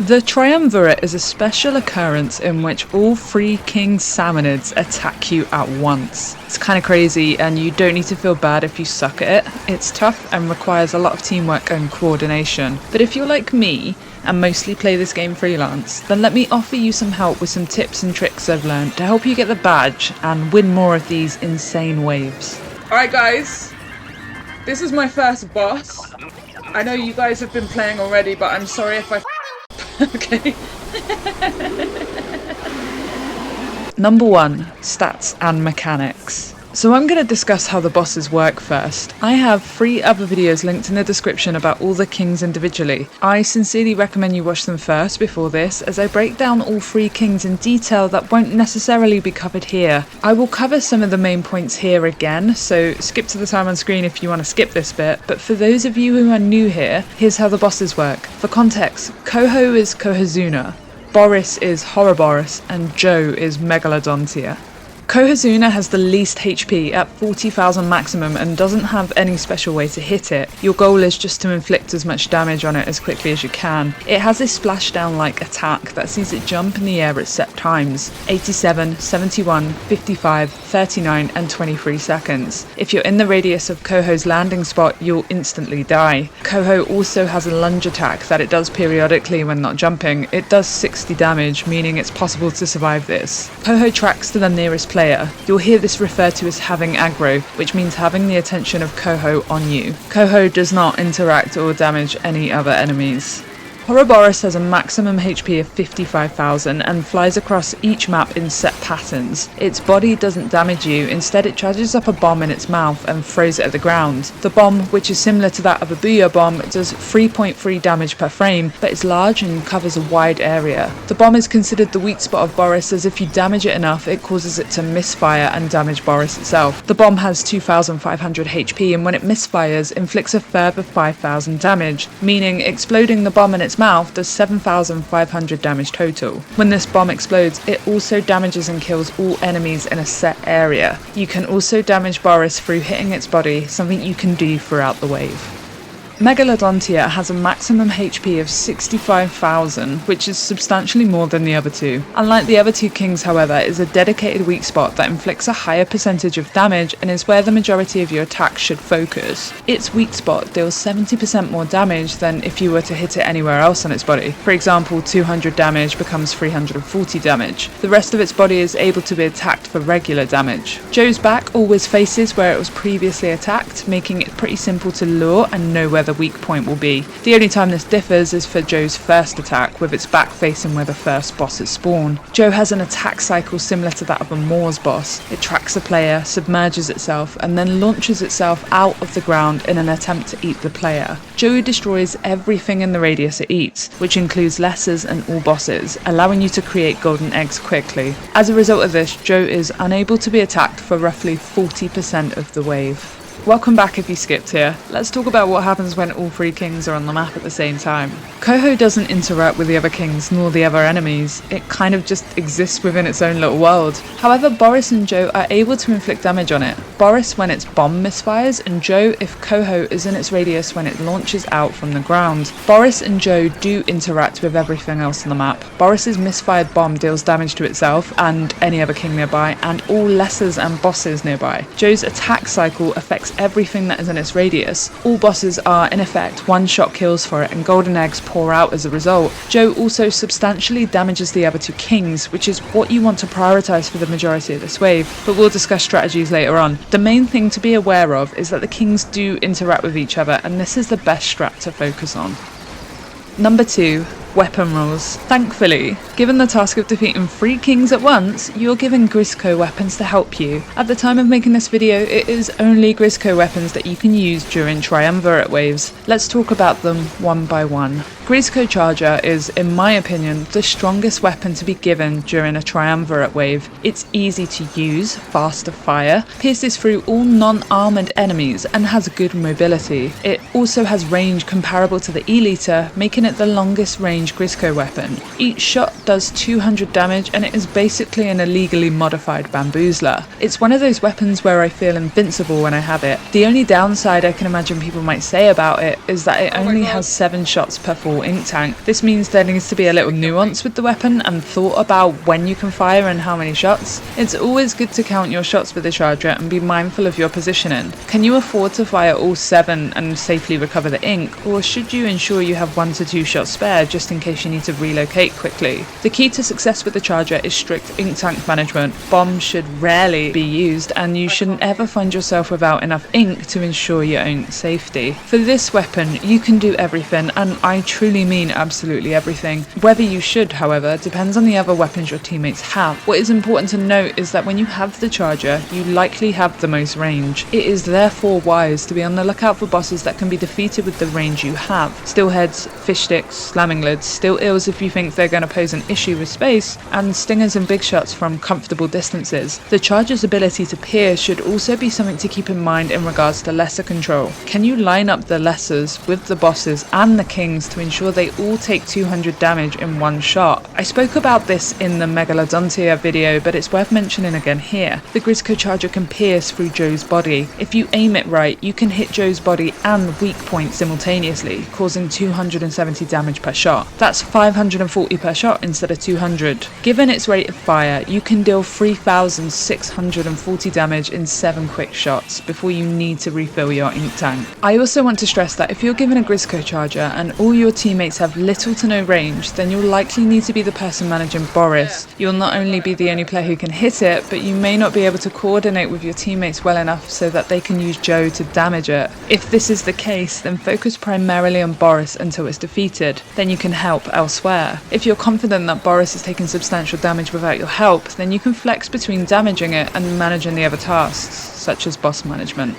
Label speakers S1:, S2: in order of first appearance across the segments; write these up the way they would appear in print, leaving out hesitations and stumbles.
S1: The Triumvirate is a special occurrence in which all 3 king salmonids attack you at once. It's kind of crazy and you don't need to feel bad if you suck at it. It's tough and requires a lot of teamwork and coordination. But if you're like me and mostly play this game freelance, then let me offer you some help with some tips and tricks I've learned to help you get the badge and win more of these insane waves. Alright guys, this is my first boss. I know you guys have been playing already, but I'm sorry if I okay. Number 1, stats and mechanics. So I'm going to discuss how the bosses work first. I have 3 other videos linked in the description about all the kings individually. I sincerely recommend you watch them first before this, as I break down all 3 kings in detail that won't necessarily be covered here. I will cover some of the main points here again, so skip to the time on screen if you want to skip this bit, but for those of you who are new here, here's how the bosses work. For context, Coho is Cohozuna, Boris is Horrorboros, and Joe is Megalodontia. Cohozuna has the least HP at 40,000 maximum and doesn't have any special way to hit it. Your goal is just to inflict as much damage on it as quickly as you can. It has a splashdown like attack that sees it jump in the air at set times, 87, 71, 55, 39 and 23 seconds. If you're in the radius of Coho's landing spot, you'll instantly die. Coho also has a lunge attack that it does periodically when not jumping. It does 60 damage, meaning it's possible to survive this. Coho tracks to the nearest player. You'll hear this referred to as having aggro, which means having the attention of Coho on you. Coho does not interact or damage any other enemies. Horrorboros has a maximum HP of 55,000 and flies across each map in set patterns. Its body doesn't damage you, instead it charges up a bomb in its mouth and throws it at the ground. The bomb, which is similar to that of a Booyah bomb, does 3.3 damage per frame, but is large and covers a wide area. The bomb is considered the weak spot of Boris, as if you damage it enough, it causes it to misfire and damage Boris itself. The bomb has 2,500 HP and when it misfires, inflicts a further 5,000 damage, meaning exploding the bomb in its mouth does 7,500 damage total. When this bomb explodes, it also damages and kills all enemies in a set area. You can also damage Boris through hitting its body, something you can do throughout the wave. Megalodontia has a maximum HP of 65,000, which is substantially more than the other 2. Unlike the other 2 kings, however, it is a dedicated weak spot that inflicts a higher percentage of damage and is where the majority of your attacks should focus. Its weak spot deals 70% more damage than if you were to hit it anywhere else on its body. For example, 200 damage becomes 340 damage. The rest of its body is able to be attacked for regular damage. Joe's back always faces where it was previously attacked, making it pretty simple to lure and know where the weak point will be. The only time this differs is for Joe's first attack, with its back facing where the first bosses spawn. Joe has an attack cycle similar to that of a Moors boss. It tracks a player, submerges itself, and then launches itself out of the ground in an attempt to eat the player. Joe destroys everything in the radius it eats, which includes lessers and all bosses, allowing you to create golden eggs quickly. As a result of this, Joe is unable to be attacked for roughly 40% of the wave. Welcome back if you skipped here. Let's talk about what happens when all 3 kings are on the map at the same time. Coho doesn't interact with the other kings nor the other enemies. It kind of just exists within its own little world. However, Boris and Joe are able to inflict damage on it. Boris when its bomb misfires, and Joe if Coho is in its radius when it launches out from the ground. Boris and Joe do interact with everything else on the map. Boris's misfired bomb deals damage to itself and any other king nearby, and all lessers and bosses nearby. Joe's attack cycle affects everything that is in its radius. All bosses are in effect one-shot kills for it and golden eggs pour out as a result. Joe also substantially damages the other 2 kings, which is what you want to prioritise for the majority of this wave, but we'll discuss strategies later on. The main thing to be aware of is that the kings do interact with each other, and this is the best strat to focus on. Number 2. Weapon rules. Thankfully, given the task of defeating 3 kings at once, you're given Grizzco weapons to help you. At the time of making this video, it is only Grizzco weapons that you can use during Triumvirate Waves. Let's talk about them one by one. Grizzco Charger is, in my opinion, the strongest weapon to be given during a Triumvirate Wave. It's easy to use, fast to fire, pierces through all non-armoured enemies, and has good mobility. It also has range comparable to the E-liter, making it the longest range Grizzco weapon. Each shot does 200 damage and it is basically an illegally modified bamboozler. It's one of those weapons where I feel invincible when I have it. The only downside I can imagine people might say about it is that it only has 7 shots per 4 full ink tank. This means there needs to be a little nuance with the weapon and thought about when you can fire and how many shots. It's always good to count your shots with the charger and be mindful of your positioning. Can you afford to fire all 7 and safely recover the ink, or should you ensure you have 1 to 2 shots spare just in case you need to relocate quickly? The key to success with the charger is strict ink tank management. Bombs should rarely be used, and you shouldn't ever find yourself without enough ink to ensure your own safety. For this weapon, you can do everything, and I truly mean absolutely everything. Whether you should, however, depends on the other weapons your teammates have. What is important to note is that when you have the charger, you likely have the most range. It is therefore wise to be on the lookout for bosses that can be defeated with the range you have. Steelheads, fish sticks, slamming lids, steel eels if you think they're going to pose an issue with space, and stingers and big shots from comfortable distances. The charger's ability to pierce should also be something to keep in mind in regards to lesser control. Can you line up the lessers with the bosses and the kings to ensure they all take 200 damage in one shot? I spoke about this in the Megalodontia video, but it's worth mentioning again here. The Grizzco Charger can pierce through Joe's body. If you aim it right, you can hit Joe's body and weak point simultaneously, causing 270 damage per shot. That's 540 per shot instead of 200. Given its rate of fire, you can deal 3,640 damage in 7 quick shots before you need to refill your ink tank. I also want to stress that if you're given a Grizzco Charger and all your teammates have little to no range, then you'll likely need to be the person managing Boris. You'll not only be the only player who can hit it, but you may not be able to coordinate with your teammates well enough so that they can use Joe to damage it. If this is the case, then focus primarily on Boris until it's defeated. Then you can help elsewhere. If you're confident that Boris is taking substantial damage without your help, then you can flex between damaging it and managing the other tasks, such as boss management.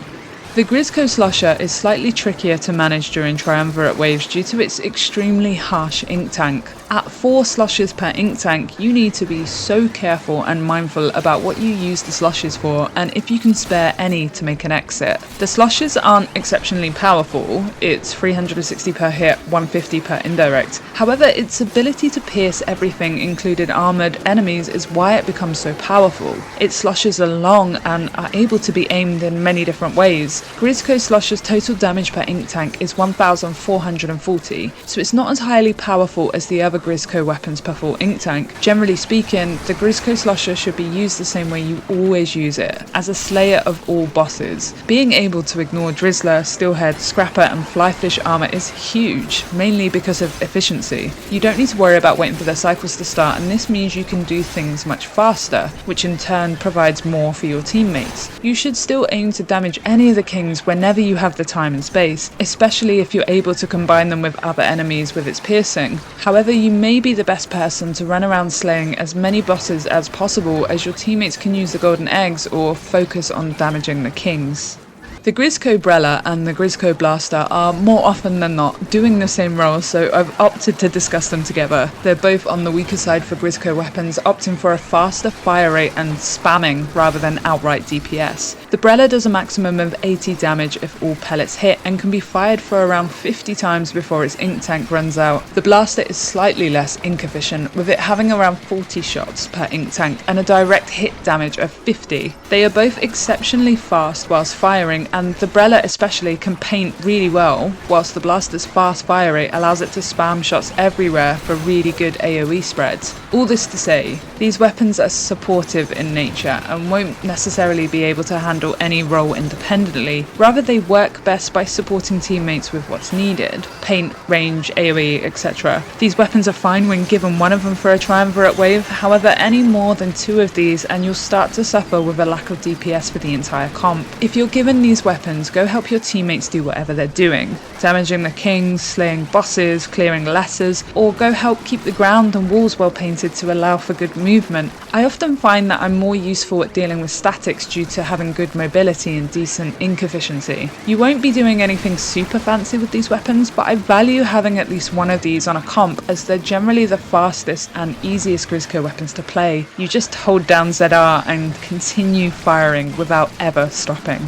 S1: The Grizzco Slosher is slightly trickier to manage during Triumvirate Waves due to its extremely harsh ink tank. At 4 sloshes per ink tank, you need to be so careful and mindful about what you use the sloshes for, and if you can spare any to make an exit. The sloshes aren't exceptionally powerful. It's 360 per hit, 150 per indirect. However, its ability to pierce everything, including armoured enemies, is why it becomes so powerful. Its sloshes are long and are able to be aimed in many different ways. Grizzco Slosher's total damage per ink tank is 1,440, so it's not as highly powerful as the other Grizzco weapons per full ink tank. Generally speaking, the Grizzco Slosher should be used the same way you always use it, as a slayer of all bosses. Being able to ignore Drizzler, Steelhead, Scrapper and Flyfish armor is huge, mainly because of efficiency. You don't need to worry about waiting for their cycles to start, and this means you can do things much faster, which in turn provides more for your teammates. You should still aim to damage any of the kings whenever you have the time and space, especially if you're able to combine them with other enemies with its piercing. However, you may be the best person to run around slaying as many bosses as possible, as your teammates can use the golden eggs or focus on damaging the kings. The Grizzco Brella and the Grizzco Blaster are more often than not doing the same role, so I've opted to discuss them together. They're both on the weaker side for Grizzco weapons, opting for a faster fire rate and spamming rather than outright DPS. The Brella does a maximum of 80 damage if all pellets hit and can be fired for around 50 times before its ink tank runs out. The Blaster is slightly less ink efficient, with it having around 40 shots per ink tank and a direct hit damage of 50. They are both exceptionally fast whilst firing, and the Brella especially can paint really well, whilst the Blaster's fast fire rate allows it to spam shots everywhere for really good AoE spreads. All this to say, these weapons are supportive in nature and won't necessarily be able to handle any role independently. Rather, they work best by supporting teammates with what's needed: paint, range, AoE, etc. These weapons are fine when given one of them for a Triumvirate Wave, however any more than 2 of these and you'll start to suffer with a lack of DPS for the entire comp. If you're given these weapons, go help your teammates do whatever they're doing, damaging the kings, slaying bosses, clearing lessers, or go help keep the ground and walls well painted to allow for good movement. I often find that I'm more useful at dealing with statics due to having good mobility and decent ink efficiency. You won't be doing anything super fancy with these weapons, but I value having at least one of these on a comp, as they're generally the fastest and easiest Grizzco weapons to play. You just hold down ZR and continue firing without ever stopping.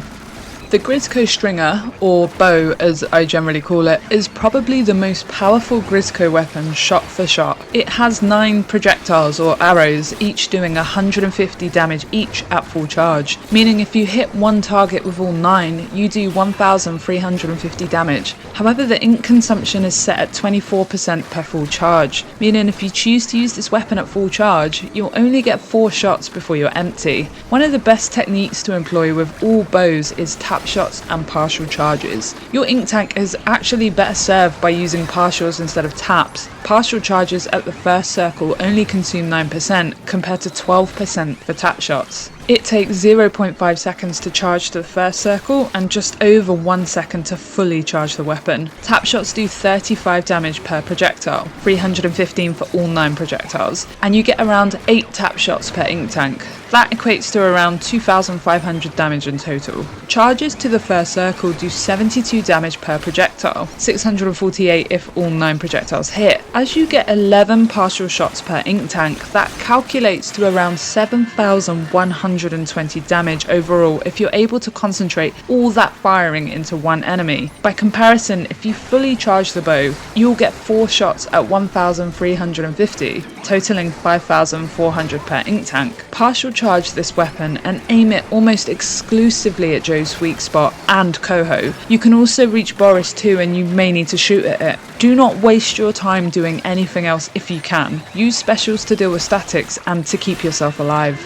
S1: The Grizzco Stringer, or bow as I generally call it, is probably the most powerful Grizzco weapon shot for shot. It has 9 projectiles or arrows, each doing 150 damage each at full charge, meaning if you hit one target with all 9, you do 1350 damage. However, the ink consumption is set at 24% per full charge, meaning if you choose to use this weapon at full charge, you'll only get 4 shots before you're empty. One of the best techniques to employ with all bows is tap shots and partial charges. Your ink tank is actually better served by using partials instead of taps. Partial charges at the first circle only consume 9% compared to 12% for tap shots. It takes 0.5 seconds to charge to the first circle and just over 1 second to fully charge the weapon. Tap shots do 35 damage per projectile, 315 for all 9 projectiles, and you get around 8 tap shots per ink tank. That equates to around 2,500 damage in total. Charges to the first circle do 72 damage per projectile, 648 if all 9 projectiles hit. As you get 11 partial shots per ink tank, that calculates to around 7,120 damage overall if you're able to concentrate all that firing into one enemy. By comparison, if you fully charge the bow, you'll get 4 shots at 1,350, totaling 5,400 per ink tank. Partial charge this weapon and aim it almost exclusively at Joe's weak spot and Coho. You can also reach Boris too, and you may need to shoot at it. Do not waste your time doing anything else if you can. Use specials to deal with statics and to keep yourself alive.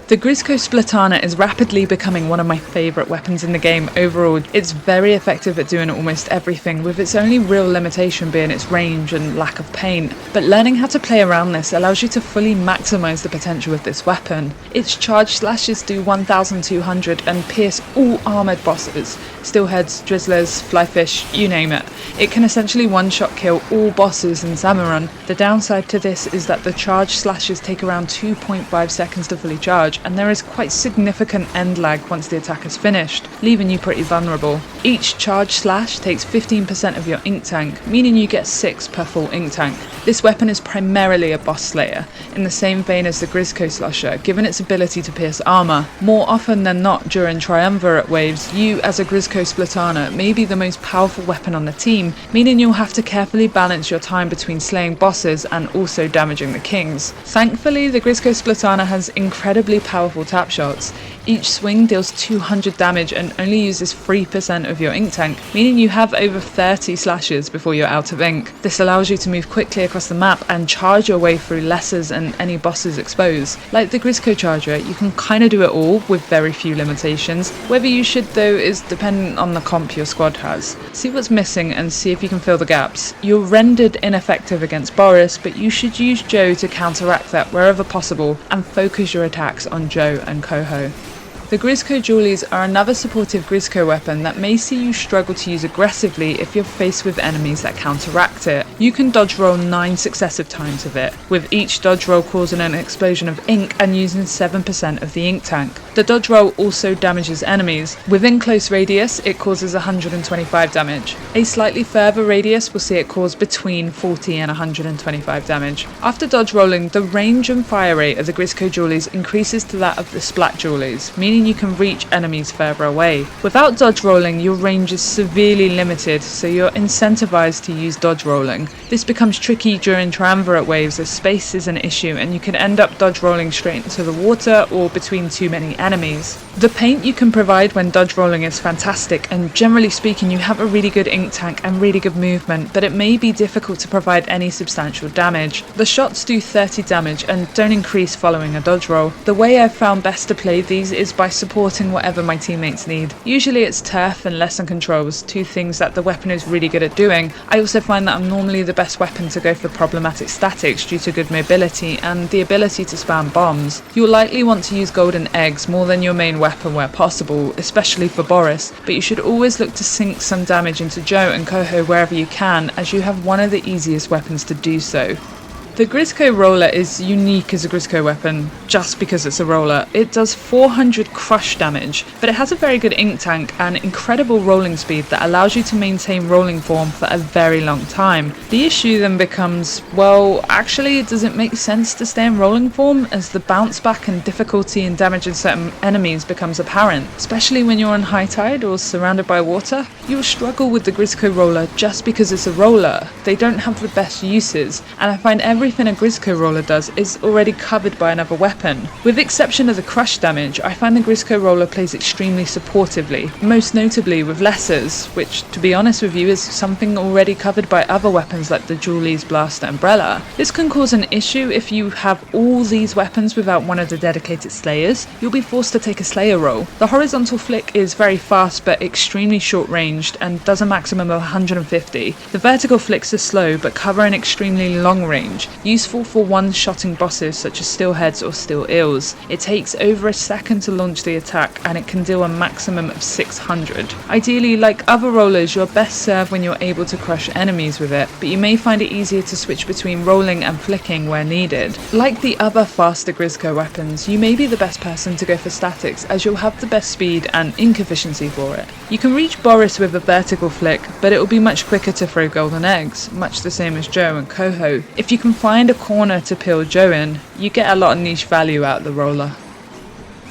S1: The Grizzco Splatana is rapidly becoming one of my favourite weapons in the game overall. It's very effective at doing almost everything, with its only real limitation being its range and lack of paint. But learning how to play around this allows you to fully maximise the potential of this weapon. Its charge slashes do 1,200 and pierce all armoured bosses. Steelheads, drizzlers, flyfish, you name it. It can essentially one-shot kill all bosses in Salmon Run. The downside to this is that the charge slashes take around 2.5 seconds to fully charge, and there is quite significant end lag once the attack is finished, leaving you pretty vulnerable. Each charge slash takes 15% of your ink tank, meaning you get 6 per full ink tank. This weapon is primarily a boss slayer, in the same vein as the Grizzco Slosher, given its ability to pierce armour. More often than not during Triumvirate Waves, you as a Grizzco Splatana may be the most powerful weapon on the team, meaning you'll have to carefully balance your time between slaying bosses and also damaging the kings. Thankfully, the Grizzco Splatana has incredibly powerful tap shots. Each swing deals 200 damage and only uses 3% of your ink tank, meaning you have over 30 slashes before you're out of ink. This allows you to move quickly across the map and charge your way through lessers and any bosses exposed. Like the Grizzco Charger, you can kinda do it all with very few limitations. Whether you should though is dependent on the comp your squad has. See what's missing and see if you can fill the gaps. You're rendered ineffective against Boris, but you should use Joe to counteract that wherever possible and focus your attacks on Joe and Coho. The Grizzco Dualies are another supportive Grizzco weapon that may see you struggle to use aggressively if you're faced with enemies that counteract it. You can dodge roll 9 successive times of it, with each dodge roll causing an explosion of ink and using 7% of the ink tank. The dodge roll also damages enemies. Within close radius, it causes 125 damage. A slightly further radius will see it cause between 40 and 125 damage. After dodge rolling, the range and fire rate of the Grizzco Dualies increases to that of the Splat Dualies, meaning you can reach enemies further away. Without dodge rolling, your range is severely limited, so you're incentivized to use dodge rolling. This becomes tricky during Triumvirate Waves as space is an issue and you can end up dodge rolling straight into the water or between too many enemies. The paint you can provide when dodge rolling is fantastic, and generally speaking you have a really good ink tank and really good movement, but it may be difficult to provide any substantial damage. The shots do 30 damage and don't increase following a dodge roll. The way I've found best to play these is by supporting whatever my teammates need. Usually it's turf and lesson controls, 2 things that the weapon is really good at doing. I also find that I'm normally the best weapon to go for problematic statics due to good mobility and the ability to spam bombs. You'll likely want to use golden eggs more than your main weapon where possible, especially for Boris, but you should always look to sink some damage into Joe and Coho wherever you can, as you have one of the easiest weapons to do so. The Grizzco Roller is unique as a Grizzco weapon just because it's a roller. It does 400 crush damage, but it has a very good ink tank and incredible rolling speed that allows you to maintain rolling form for a very long time. The issue then becomes, well, actually does it make sense to stay in rolling form as the bounce back and difficulty in damaging certain enemies becomes apparent, especially when you're on high tide or surrounded by water? You'll struggle with the Grizzco Roller just because it's a roller. They don't have the best uses, and I find everything a Grizzco Roller does is already covered by another weapon. With the exception of the crush damage, I find the Grizzco Roller plays extremely supportively, most notably with lessers, which, to be honest with you, is something already covered by other weapons like the Dualies, Blaster and Brella. This can cause an issue if you have all these weapons without one of the dedicated slayers. You'll be forced to take a slayer roll. The horizontal flick is very fast but extremely short ranged and does a maximum of 150. The vertical flicks are slow but cover an extremely long range, useful for one-shotting bosses such as steelheads or steel eels. It takes over a second to launch the attack and it can deal a maximum of 600. Ideally, like other rollers, you're best served when you're able to crush enemies with it, but you may find it easier to switch between rolling and flicking where needed. Like the other faster Grizzco weapons, you may be the best person to go for statics as you'll have the best speed and ink efficiency for it. You can reach Boris with a vertical flick, but it will be much quicker to throw golden eggs, much the same as Joe and Coho. If you can find a corner to peel Joe in, you get a lot of niche value out of the roller.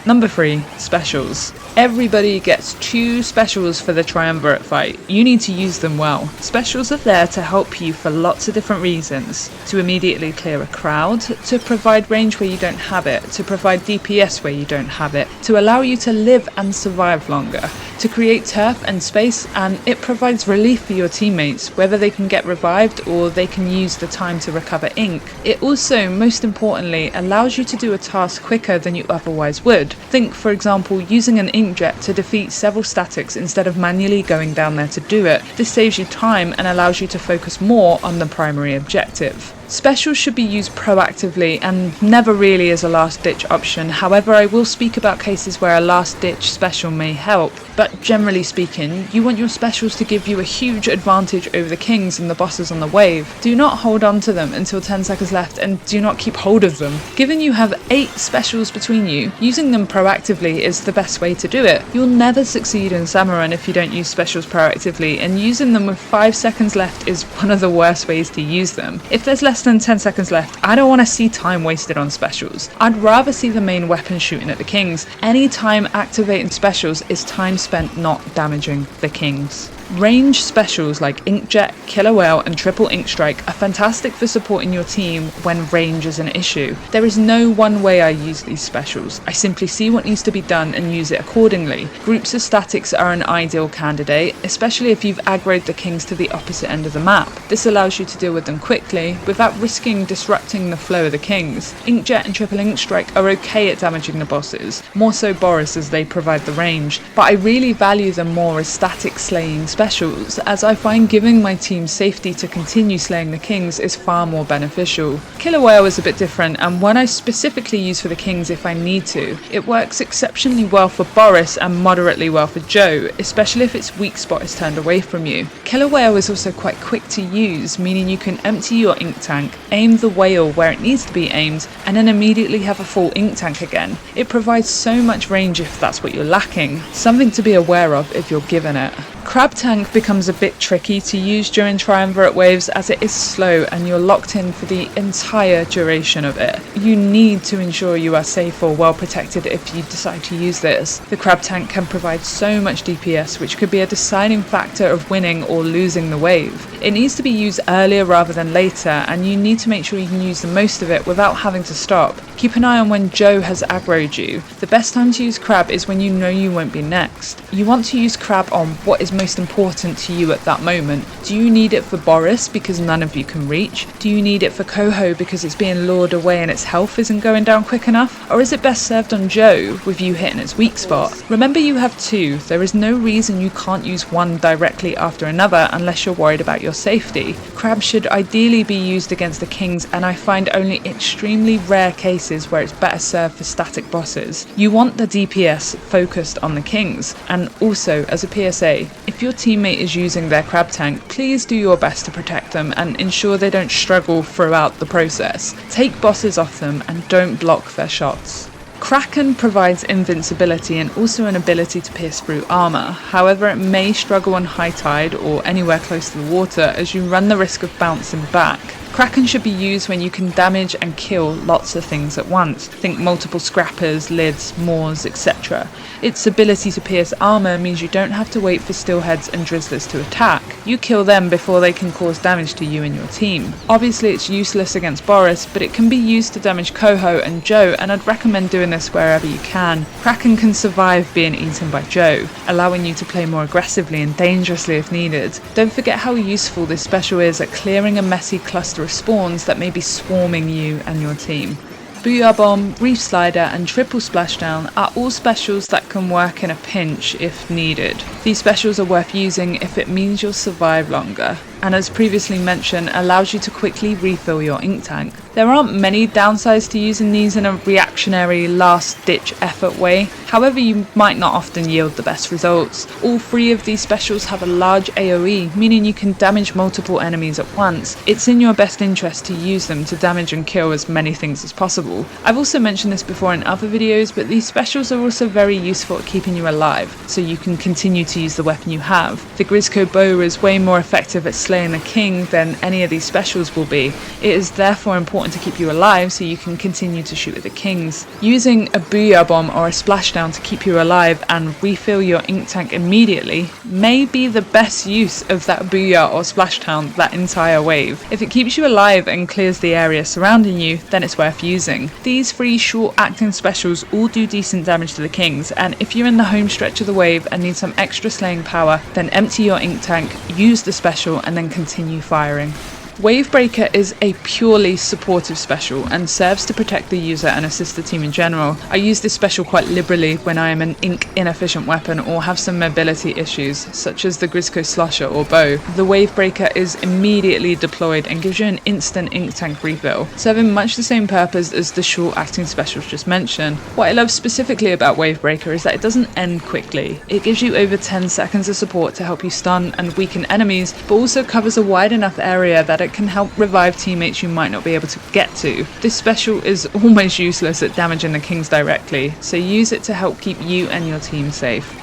S1: Number 3, specials. Everybody gets 2 specials for the Triumvirate fight. You need to use them well. Specials are there to help you for lots of different reasons. To immediately clear a crowd, to provide range where you don't have it, to provide DPS where you don't have it, to allow you to live and survive longer, to create turf and space, and it provides relief for your teammates, whether they can get revived or they can use the time to recover ink. It also, most importantly, allows you to do a task quicker than you otherwise would. Think, for example, using an Inkjet to defeat several statics instead of manually going down there to do it. This saves you time and allows you to focus more on the primary objective. Specials should be used proactively and never really as a last-ditch option. However, I will speak about cases where a last-ditch special may help, but generally speaking, you want your specials to give you a huge advantage over the kings and the bosses on the wave. Do not hold on to them until 10 seconds left and do not keep hold of them. Given you have 8 specials between you, using them proactively is the best way to do it. You'll never succeed in Salmon Run if you don't use specials proactively, and using them with 5 seconds left is one of the worst ways to use them. If there's less than 10 seconds left, I don't want to see time wasted on specials. I'd rather see the main weapon shooting at the kings. Any time activating specials is time spent not damaging the kings. Range specials like Inkjet, Killer Wail and Triple Inkstrike are fantastic for supporting your team when range is an issue. There is no one way I use these specials. I simply see what needs to be done and use it accordingly. Groups of statics are an ideal candidate, especially if you've aggroed the kings to the opposite end of the map. This allows you to deal with them quickly without risking disrupting the flow of the kings. Inkjet and Triple Inkstrike are okay at damaging the bosses, more so Boris as they provide the range, but I really value them more as static slaying specials, as I find giving my team safety to continue slaying the kings is far more beneficial. Killer Wail is a bit different and one I specifically use for the kings if I need to. It works exceptionally well for Boris and moderately well for Joe, especially if its weak spot is turned away from you. Killer Wail is also quite quick to use, meaning you can empty your ink tank, aim the Wail where it needs to be aimed, and then immediately have a full ink tank again. It provides so much range if that's what you're lacking, something to be aware of if you're given it. Crab Tank becomes a bit tricky to use during Triumvirate Waves as it is slow and you're locked in for the entire duration of it. You need to ensure you are safe or well protected if you decide to use this. The Crab Tank can provide so much DPS, which could be a deciding factor of winning or losing the wave. It needs to be used earlier rather than later, and you need to make sure you can use the most of it without having to stop. Keep an eye on when Joe has aggroed you. The best time to use Crab is when you know you won't be next. You want to use Crab on what is most important to you at that moment. Do you need it for Boris because none of you can reach? Do you need it for Coho because it's being lured away and its health isn't going down quick enough? Or is it best served on Joe with you hitting its weak spot? Remember, you have 2. There is no reason you can't use one directly after another unless you're worried about your safety. Crab should ideally be used against the kings, and I find only extremely rare cases where it's better served for static bosses. You want the DPS focused on the kings, and also as a PSA, If your teammate is using their crab tank, please do your best to protect them and ensure they don't struggle throughout the process. Take bosses off them and don't block their shots. Kraken provides invincibility and also an ability to pierce through armour, however it may struggle on high tide or anywhere close to the water as you run the risk of bouncing back. Kraken should be used when you can damage and kill lots of things at once. Think multiple scrappers, lids, moors, etc. Its ability to pierce armour means you don't have to wait for steelheads and drizzlers to attack. You kill them before they can cause damage to you and your team. Obviously it's useless against Boris, but it can be used to damage Coho and Joe, and I'd recommend doing this wherever you can. Kraken can survive being eaten by Joe, allowing you to play more aggressively and dangerously if needed. Don't forget how useful this special is at clearing a messy cluster of spawns that may be swarming you and your team. Booyah Bomb, Reef Slider and Triple Splashdown are all specials that can work in a pinch if needed. These specials are worth using if it means you'll survive longer, and as previously mentioned, allows you to quickly refill your ink tank. There aren't many downsides to using these in a reactionary last-ditch effort way, however you might not often yield the best results. All three of these specials have a large AoE, meaning you can damage multiple enemies at once. It's in your best interest to use them to damage and kill as many things as possible. I've also mentioned this before in other videos, but these specials are also very useful at keeping you alive, so you can continue to use the weapon you have. The Grizzco bow is way more effective at slaying a king than any of these specials will be. It is therefore important to keep you alive so you can continue to shoot at the kings. Using a Booyah Bomb or a Splashdown to keep you alive and refill your ink tank immediately may be the best use of that Booyah or Splashdown that entire wave. If it keeps you alive and clears the area surrounding you, then it's worth using. These three short acting specials all do decent damage to the kings, and if you're in the home stretch of the wave and need some extra slaying power, then empty your ink tank, use the special and then continue firing. Wavebreaker is a purely supportive special and serves to protect the user and assist the team in general. I use this special quite liberally when I am an ink inefficient weapon or have some mobility issues, such as the Grizzco Slosher or bow. The Wavebreaker is immediately deployed and gives you an instant ink tank refill, serving much the same purpose as the short acting specials just mentioned. What I love specifically about Wavebreaker is that it doesn't end quickly. It gives you over 10 seconds of support to help you stun and weaken enemies, but also covers a wide enough area that it can help revive teammates you might not be able to get to. This special is almost useless at damaging the kings directly, so use it to help keep you and your team safe.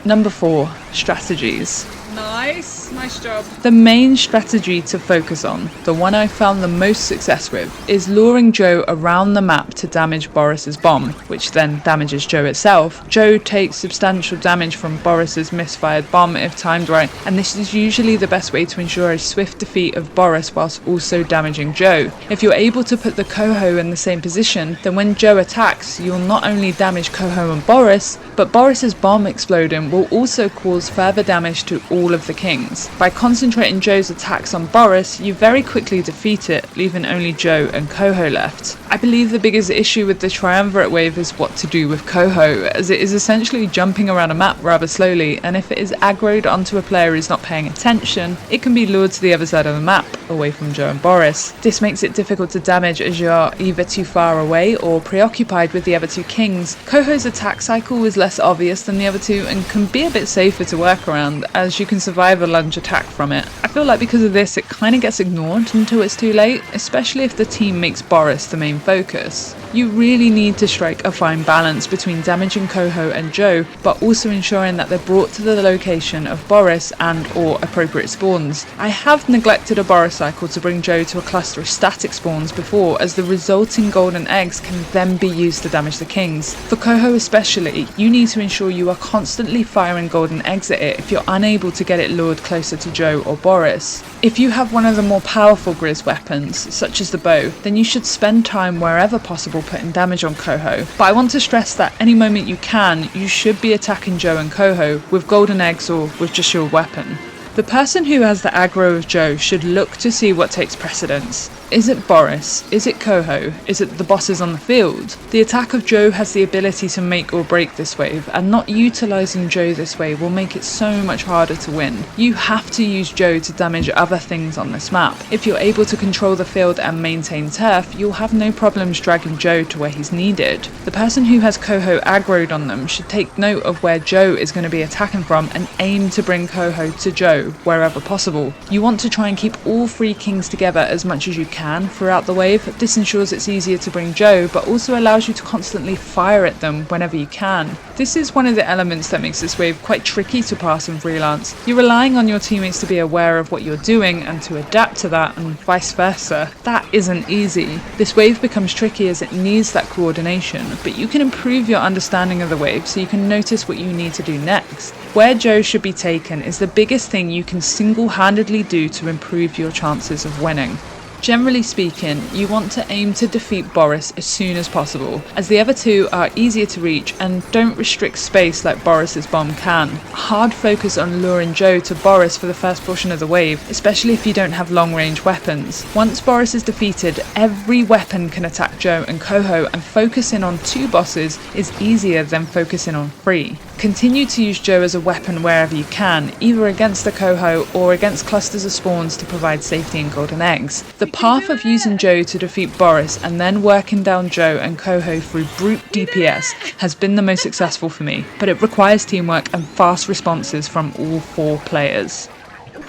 S1: Number 4. Strategies. Nice job. The main strategy to focus on, the one I found the most success with, is luring Joe around the map to damage Boris's bomb, which then damages Joe itself. Joe takes substantial damage from Boris's misfired bomb if timed right, and this is usually the best way to ensure a swift defeat of Boris whilst also damaging Joe. If you're able to put the Coho in the same position, then when Joe attacks, you'll not only damage Coho and Boris, but Boris's bomb exploding will also cause further damage to all of the kings. By concentrating Joe's attacks on Boris, you very quickly defeat it, leaving only Joe and Coho left. I believe the biggest issue with the Triumvirate Wave is what to do with Coho, as it is essentially jumping around a map rather slowly, and if it is aggroed onto a player who's not paying attention, it can be lured to the other side of the map, away from Joe and Boris. This makes it difficult to damage as you're either too far away or preoccupied with the other two kings. Coho's attack cycle is less obvious than the other two and can be a bit safer to work around, as you can survive a lunge attack from it. I feel like because of this it kind of gets ignored until it's too late, especially if the team makes Boris the main focus. You really need to strike a fine balance between damaging Coho and Joe, but also ensuring that they're brought to the location of Boris and or appropriate spawns. I have neglected a Boris cycle to bring Joe to a cluster of static spawns before, as the resulting golden eggs can then be used to damage the kings. For Coho especially, you need to ensure you are constantly firing golden eggs at it if you're unable to get it lured closer to Joe or Boris. If you have one of the more powerful Grizz weapons, such as the bow, then you should spend time wherever possible putting damage on Coho. But I want to stress that any moment you can, you should be attacking Joe and Coho with golden eggs or with just your weapon. The person who has the aggro of Joe should look to see what takes precedence. Is it Boris? Is it Coho? Is it the bosses on the field? The attack of Joe has the ability to make or break this wave, and not utilising Joe this way will make it so much harder to win. You have to use Joe to damage other things on this map. If you're able to control the field and maintain turf, you'll have no problems dragging Joe to where he's needed. The person who has Coho aggroed on them should take note of where Joe is going to be attacking from and aim to bring Coho to Joe wherever possible. You want to try and keep all three kings together as much as you can throughout the wave. This ensures it's easier to bring Joe, but also allows you to constantly fire at them whenever you can. This is one of the elements that makes this wave quite tricky to pass in Freelance. You're relying on your teammates to be aware of what you're doing and to adapt to that, and vice versa. That isn't easy. This wave becomes tricky as it needs that coordination, but you can improve your understanding of the wave so you can notice what you need to do next. Where Joe should be taken is the biggest thing you can single-handedly do to improve your chances of winning. Generally speaking, you want to aim to defeat Boris as soon as possible, as the other two are easier to reach and don't restrict space like Boris's bomb can. Hard focus on luring Joe to Boris for the first portion of the wave, especially if you don't have long-range weapons. Once Boris is defeated, every weapon can attack Joe and Coho, and focusing on 2 bosses is easier than focusing on 3. Continue to use Joe as a weapon wherever you can, either against the Coho or against clusters of spawns to provide safety and golden eggs. The path of using Joe to defeat Boris and then working down Joe and Coho through brute DPS has been the most successful for me, but it requires teamwork and fast responses from all 4 players.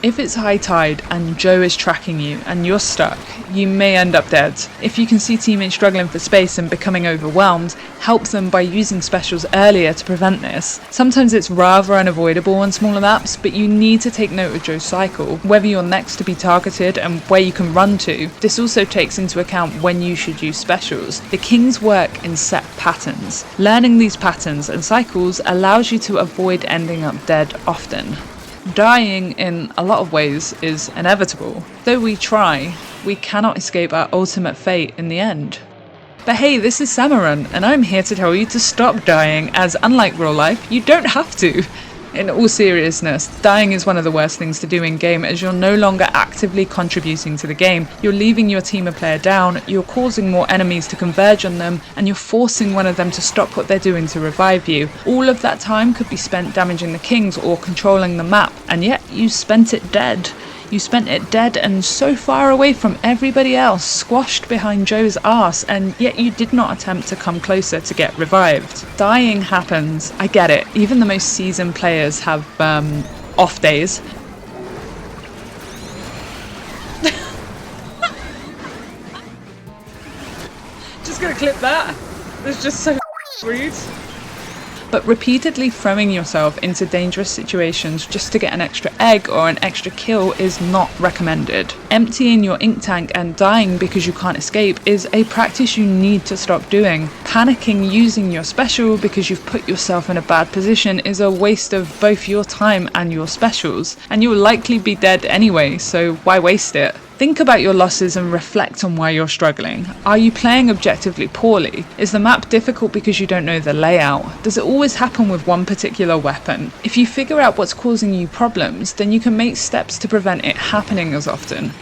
S1: If it's high tide and Joe is tracking you and you're stuck, you may end up dead. If you can see teammates struggling for space and becoming overwhelmed, help them by using specials earlier to prevent this. Sometimes it's rather unavoidable on smaller maps, but you need to take note of Joe's cycle, whether you're next to be targeted and where you can run to. This also takes into account when you should use specials. The kings work in set patterns. Learning these patterns and cycles allows you to avoid ending up dead often. Dying in a lot of ways is inevitable. Though we try, we cannot escape our ultimate fate in the end. But hey, this is Salmon Run, and I'm here to tell you to stop dying, as unlike real life, you don't have to. In all seriousness, dying is one of the worst things to do in game, as you're no longer actively contributing to the game. You're leaving your team or player down, you're causing more enemies to converge on them, and you're forcing one of them to stop what they're doing to revive you. All of that time could be spent damaging the kings or controlling the map, and yet you spent it dead. You spent it dead and so far away from everybody else, squashed behind Joe's arse, and yet you did not attempt to come closer to get revived. Dying happens, I get it. Even the most seasoned players have off days. Just gonna clip that. It's just so rude. But repeatedly throwing yourself into dangerous situations just to get an extra egg or an extra kill is not recommended. Emptying your ink tank and dying because you can't escape is a practice you need to stop doing. Panicking using your special because you've put yourself in a bad position is a waste of both your time and your specials, and you'll likely be dead anyway, so why waste it? Think about your losses and reflect on why you're struggling. Are you playing objectively poorly? Is the map difficult because you don't know the layout? Does it always happen with one particular weapon? If you figure out what's causing you problems, then you can make steps to prevent it happening as often.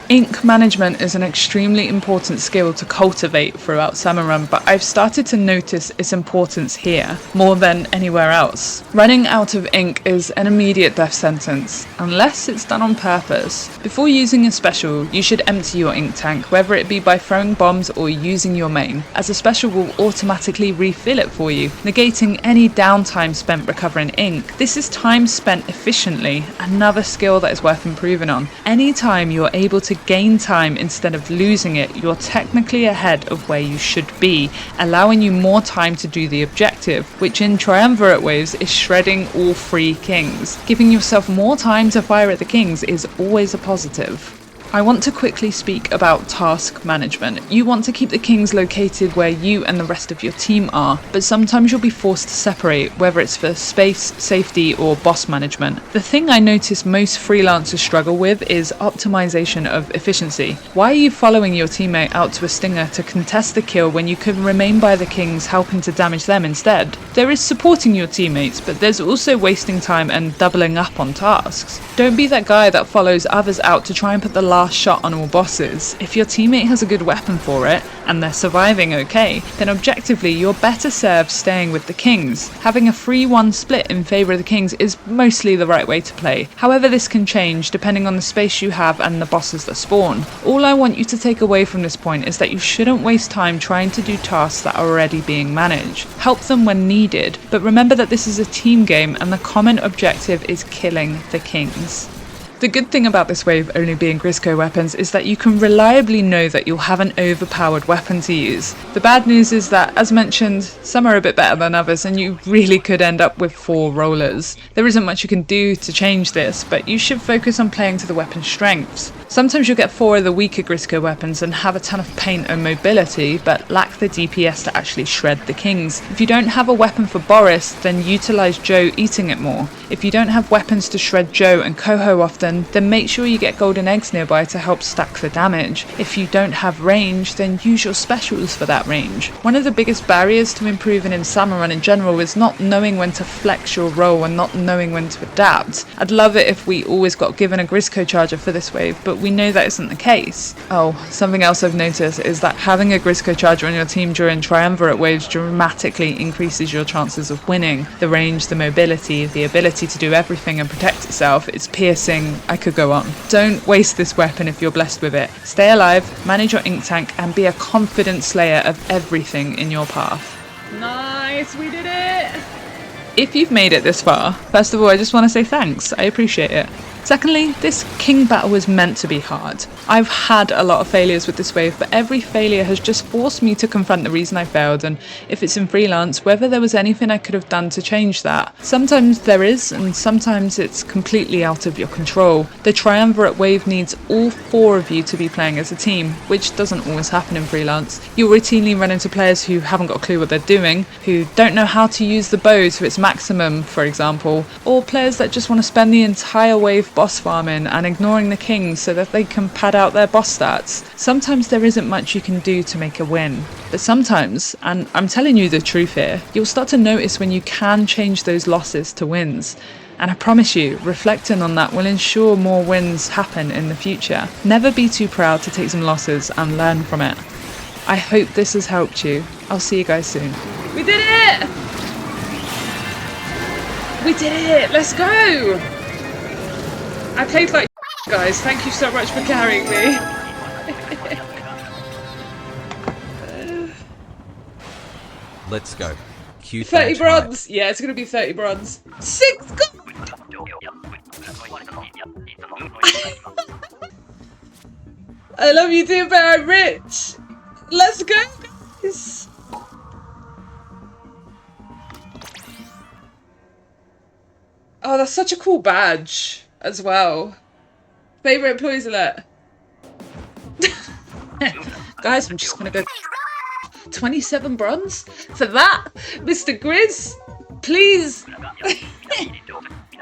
S1: Ink management is an extremely important skill to cultivate throughout Salmon Run, but I've started to notice its importance here more than anywhere else. Running out of ink is an immediate death sentence, unless it's done on purpose. Before using a special, you should empty your ink tank, whether it be by throwing bombs or using your main, as a special will automatically refill it for you, negating any downtime spent recovering ink. This is time spent efficiently, another skill that is worth improving on. Anytime you're able to gain time instead of losing it, you're technically ahead of where you should be, allowing you more time to do the objective, which in Triumvirate Waves is shredding all 3 kings. Giving yourself more time to fire at the kings is always a positive. I want to quickly speak about task management. You want to keep the kings located where you and the rest of your team are, but sometimes you'll be forced to separate, whether it's for space, safety, or boss management. The thing I notice most freelancers struggle with is optimization of efficiency. Why are you following your teammate out to a stinger to contest the kill when you can remain by the kings helping to damage them instead? There is supporting your teammates, but there's also wasting time and doubling up on tasks. Don't be that guy that follows others out to try and put the last last shot on all bosses. If your teammate has a good weapon for it, and they're surviving okay, then objectively you're better served staying with the kings. Having a 3-1 split in favour of the kings is mostly the right way to play. However, this can change depending on the space you have and the bosses that spawn. All I want you to take away from this point is that you shouldn't waste time trying to do tasks that are already being managed. Help them when needed, but remember that this is a team game and the common objective is killing the kings. The good thing about this wave only being Grizzco weapons is that you can reliably know that you'll have an overpowered weapon to use. The bad news is that, as mentioned, some are a bit better than others and you really could end up with 4 rollers. There isn't much you can do to change this, but you should focus on playing to the weapon's strengths. Sometimes you'll get 4 of the weaker Grizzco weapons and have a ton of paint and mobility, but lack the DPS to actually shred the kings. If you don't have a weapon for Boris, then utilise Joe eating it more. If you don't have weapons to shred Joe and Coho often, then make sure you get golden eggs nearby to help stack the damage. If you don't have range, then use your specials for that range. One of the biggest barriers to improving in Salmon Run in general is not knowing when to flex your role and not knowing when to adapt. I'd love it if we always got given a Grizzco Charger for this wave, but we know that isn't the case. Oh, something else I've noticed is that having a Grizzco Charger on your team during Triumvirate Waves dramatically increases your chances of winning. The range, the mobility, the ability to do everything and protect itself, it's piercing. I could go on. Don't waste this weapon if you're blessed with it. Stay alive, manage your ink tank, and be a confident slayer of everything in your path. Nice, we did it! If you've made it this far, first of all, I just want to say thanks. I appreciate it. Secondly, this king battle was meant to be hard. I've had a lot of failures with this wave, but every failure has just forced me to confront the reason I failed, and if it's in Freelance, whether there was anything I could have done to change that. Sometimes there is, and sometimes it's completely out of your control. The Triumvirate Wave needs all 4 of you to be playing as a team, which doesn't always happen in Freelance. You'll routinely run into players who haven't got a clue what they're doing, who don't know how to use the bow to its maximum, for example, or players that just want to spend the entire wave boss farming and ignoring the kings so that they can pad out their boss stats. Sometimes there isn't much you can do to make a win, but sometimes, and I'm telling you the truth here, you'll start to notice when you can change those losses to wins. And I promise you, reflecting on that will ensure more wins happen in the future. Never be too proud to take some losses and learn from it. I hope this has helped you. I'll see you guys soon. We did it! We did it! Let's go! I played like guys, thank you so much for carrying me.
S2: Let's go. Cute
S1: 30 bronze! Yeah, it's gonna be 30 bronze. 6 gold! I love you too, but I'm rich! Let's go, guys! Oh, that's such a cool badge as well. Favourite employees alert. Guys, I'm just gonna go 27 bronze for that, Mr. Grizz. Please.